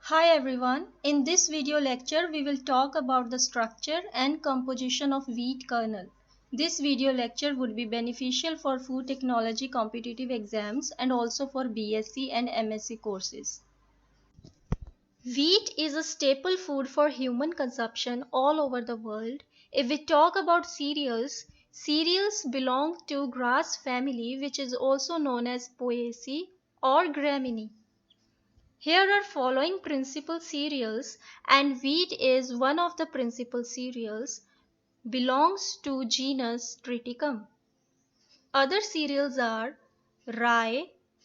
Hi everyone, in this video lecture we will talk about the structure and composition of wheat kernel. This video lecture would be beneficial for food technology competitive exams and also for BSc and MSc courses. Wheat is a staple food for human consumption all over the world. If we talk about cereals, cereals belong to grass family which is also known as Poaceae or Gramineae. Here are following principal cereals, and wheat is one of the principal cereals, belongs to genus Triticum. Other cereals are rye,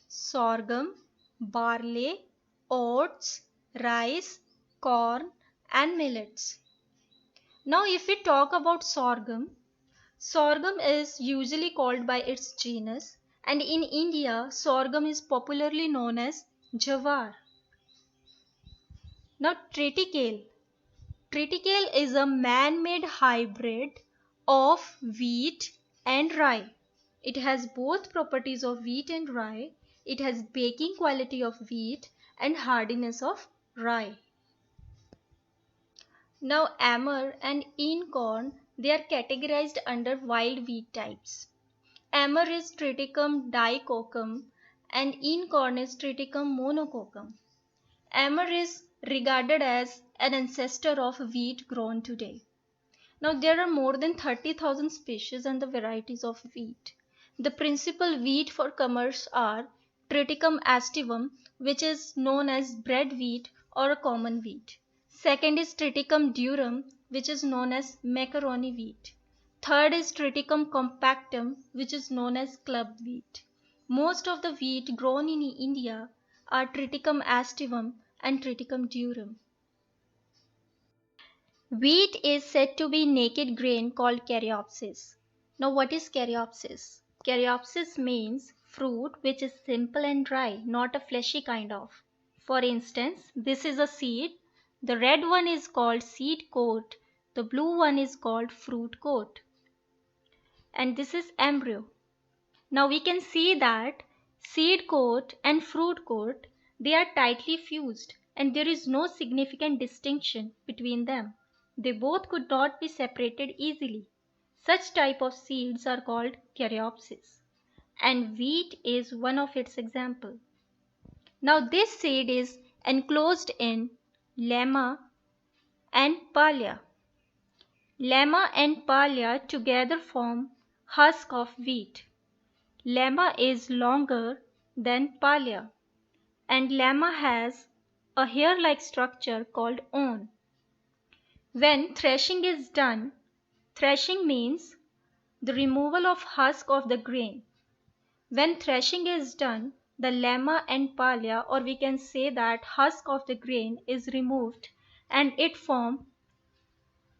sorghum, barley, oats, rice, corn, and millets. Now if we talk about sorghum, sorghum is usually called by its genus, and in India sorghum is popularly known as jawar. Now triticale. Triticale is a man-made hybrid of wheat and rye. It has both properties of wheat and rye. It has baking quality of wheat and hardiness of rye. Now emmer and einkorn, they are categorized under wild wheat types. Emmer is Triticum dicoccum and einkorn is Triticum monococcum. Emmer is regarded as an ancestor of wheat grown today. Now there are more than 30,000 species and the varieties of wheat. The principal wheat for commerce are Triticum aestivum, which is known as bread wheat or a common wheat. Second is Triticum durum, which is known as macaroni wheat. Third is Triticum compactum, which is known as club wheat. Most of the wheat grown in India are Triticum aestivum and Triticum durum. Wheat is said to be naked grain called caryopsis. Now what is caryopsis? Caryopsis means fruit which is simple and dry, not a fleshy kind of. For instance, this is a seed. The red one is called seed coat. The blue one is called fruit coat. And this is embryo. Now we can see that seed coat and fruit coat, they are tightly fused and there is no significant distinction between them. They both could not be separated easily. Such type of seeds are called caryopsis, and wheat is one of its example. Now this seed is enclosed in lemma and palea. Lemma and palea together form husk of wheat. Lemma is longer than palea, and lemma has a hair-like structure called on. When threshing is done, threshing means the removal of husk of the grain. When threshing is done, the lemma and palea, or we can say that husk of the grain, is removed and it forms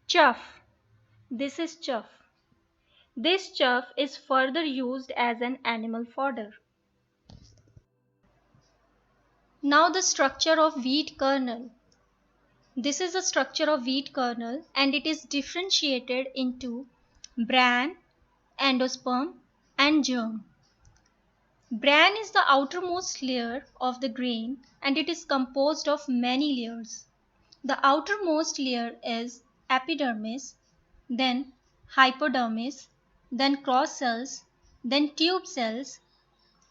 chaff. This is chaff. This chaff is further used as an animal fodder. Now the structure of wheat kernel. This is the structure of wheat kernel and it is differentiated into bran, endosperm and germ. Bran is the outermost layer of the grain and it is composed of many layers. The outermost layer is epidermis, then hypodermis, then cross cells, then tube cells,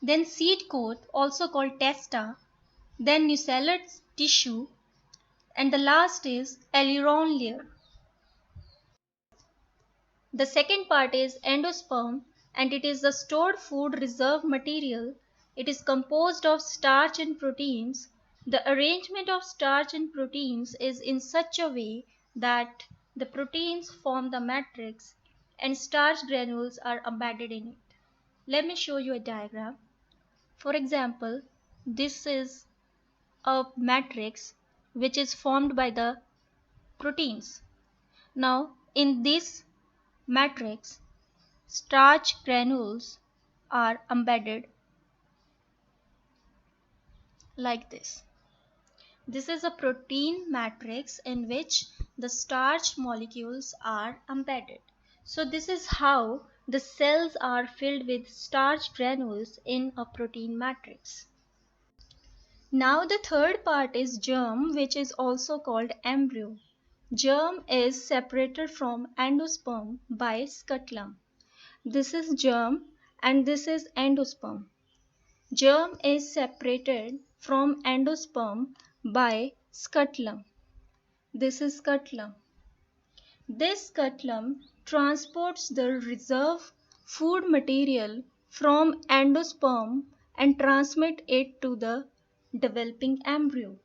then seed coat also called testa, then nuclear tissue, and the last is aileron layer. The second part is endosperm and it is the stored food reserve material. It is composed of starch and proteins. The arrangement of starch and proteins is in such a way that the proteins form the matrix and starch granules are embedded in it. Let me show you a diagram. For example, this is a matrix which is formed by the proteins. Now, in this matrix, starch granules are embedded like this. This is a protein matrix in which the starch molecules are embedded. So this is how the cells are filled with starch granules in a protein matrix. Now the third part is germ, which is also called embryo. Germ is separated from endosperm by scutellum. This is germ and this is endosperm. Germ is separated from endosperm by scutellum. This is scutellum. This scutellum transports the reserve food material from endosperm and transmit it to the developing embryo.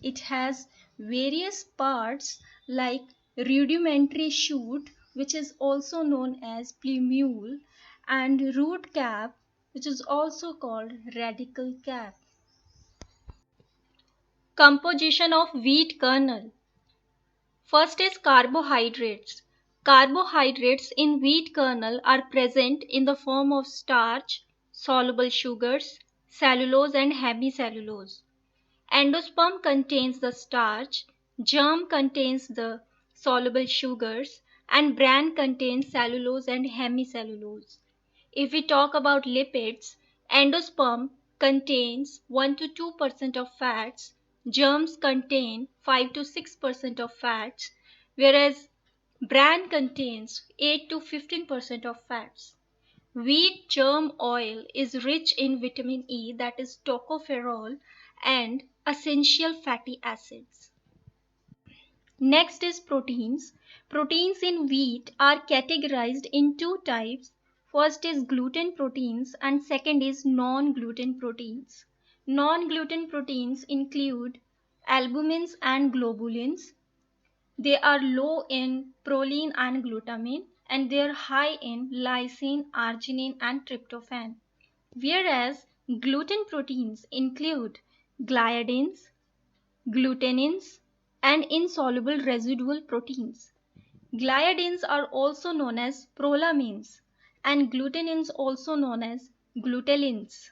It has various parts like rudimentary shoot, which is also known as plumule, and root cap, which is also called radical cap. Composition of wheat kernel. First is carbohydrates. Carbohydrates in wheat kernel are present in the form of starch, soluble sugars, cellulose and hemicellulose. Endosperm contains the starch, germ contains the soluble sugars, and bran contains cellulose and hemicellulose. If we talk about lipids, endosperm contains 1 to 2% of fats, germs contain 5 to 6% of fats, whereas bran contains 8 to 15% of fats. Wheat germ oil is rich in vitamin E, that is tocopherol, and essential fatty acids. Next is proteins. Proteins in wheat are categorized in two types. First is gluten proteins and second is non-gluten proteins. Non-gluten proteins include albumins and globulins. They are low in proline and glutamine and they are high in lysine, arginine and tryptophan. Whereas gluten proteins include gliadins, glutenins, and insoluble residual proteins. Gliadins are also known as prolamins and glutenins also known as glutellins.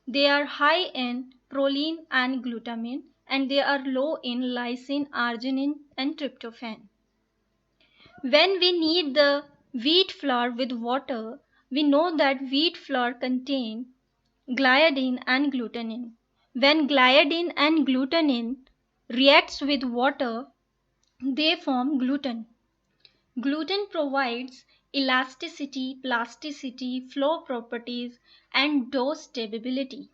They are high in proline and glutamine and they are low in lysine, arginine and tryptophan. When we knead the wheat flour with water, we know that wheat flour contains gliadin and glutenin. When gliadin and glutenin reacts with water, they form gluten. Gluten provides elasticity, plasticity, flow properties, and dough stability.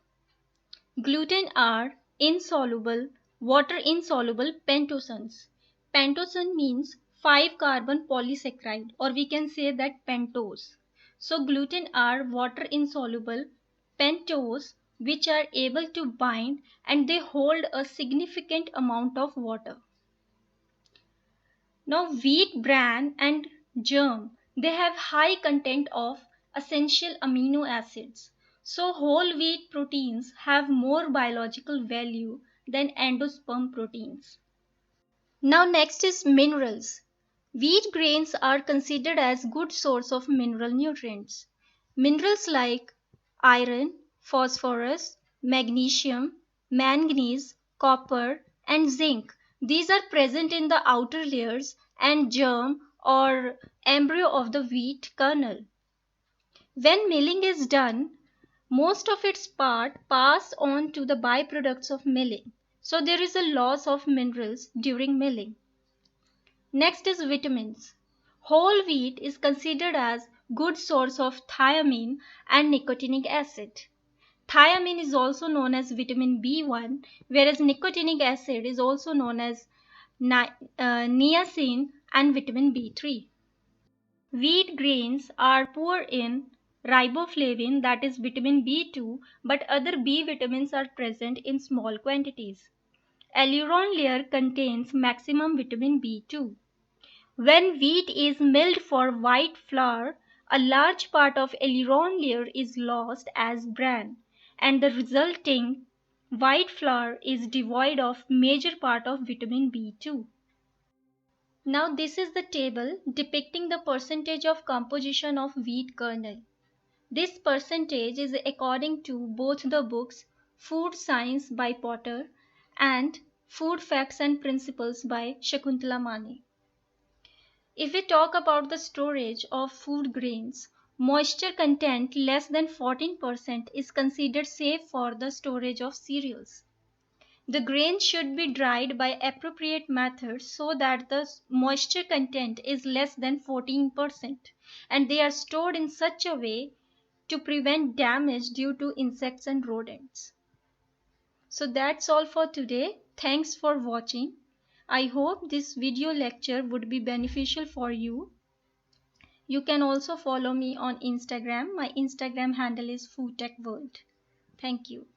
Gluten are insoluble, water insoluble pentosans. Pentosan means 5 carbon polysaccharide, or we can say that pentose. So gluten are water insoluble pentose which are able to bind and they hold a significant amount of water. Now wheat bran and germ, they have high content of essential amino acids. So whole wheat proteins have more biological value than endosperm proteins. Now next is minerals. Wheat grains are considered as good source of mineral nutrients. Minerals like iron, phosphorus, magnesium, manganese, copper and zinc. These are present in the outer layers and germ or embryo of the wheat kernel. When milling is done, most of its part pass on to the byproducts of milling. So there is a loss of minerals during milling. Next is vitamins. Whole wheat is considered as good source of thiamine and nicotinic acid. Thiamine is also known as vitamin B1, whereas nicotinic acid is also known as niacin and vitamin B3. Wheat grains are poor in riboflavin, that is vitamin B2, but other B vitamins are present in small quantities. Aileron layer contains maximum vitamin B2. When wheat is milled for white flour, a large part of aileron layer is lost as bran, and the resulting white flour is devoid of major part of vitamin B2. Now this is the table depicting the percentage of composition of wheat kernel. This percentage is according to both the books Food Science by Potter and Food Facts and Principles by Shakuntala Mane. If we talk about the storage of food grains, moisture content less than 14% is considered safe for the storage of cereals. The grains should be dried by appropriate methods so that the moisture content is less than 14% and they are stored in such a way to prevent damage due to insects and rodents. So that's all for today. Thanks for watching. I hope this video lecture would be beneficial for you. You can also follow me on Instagram. My Instagram handle is foodtechworld. Thank you.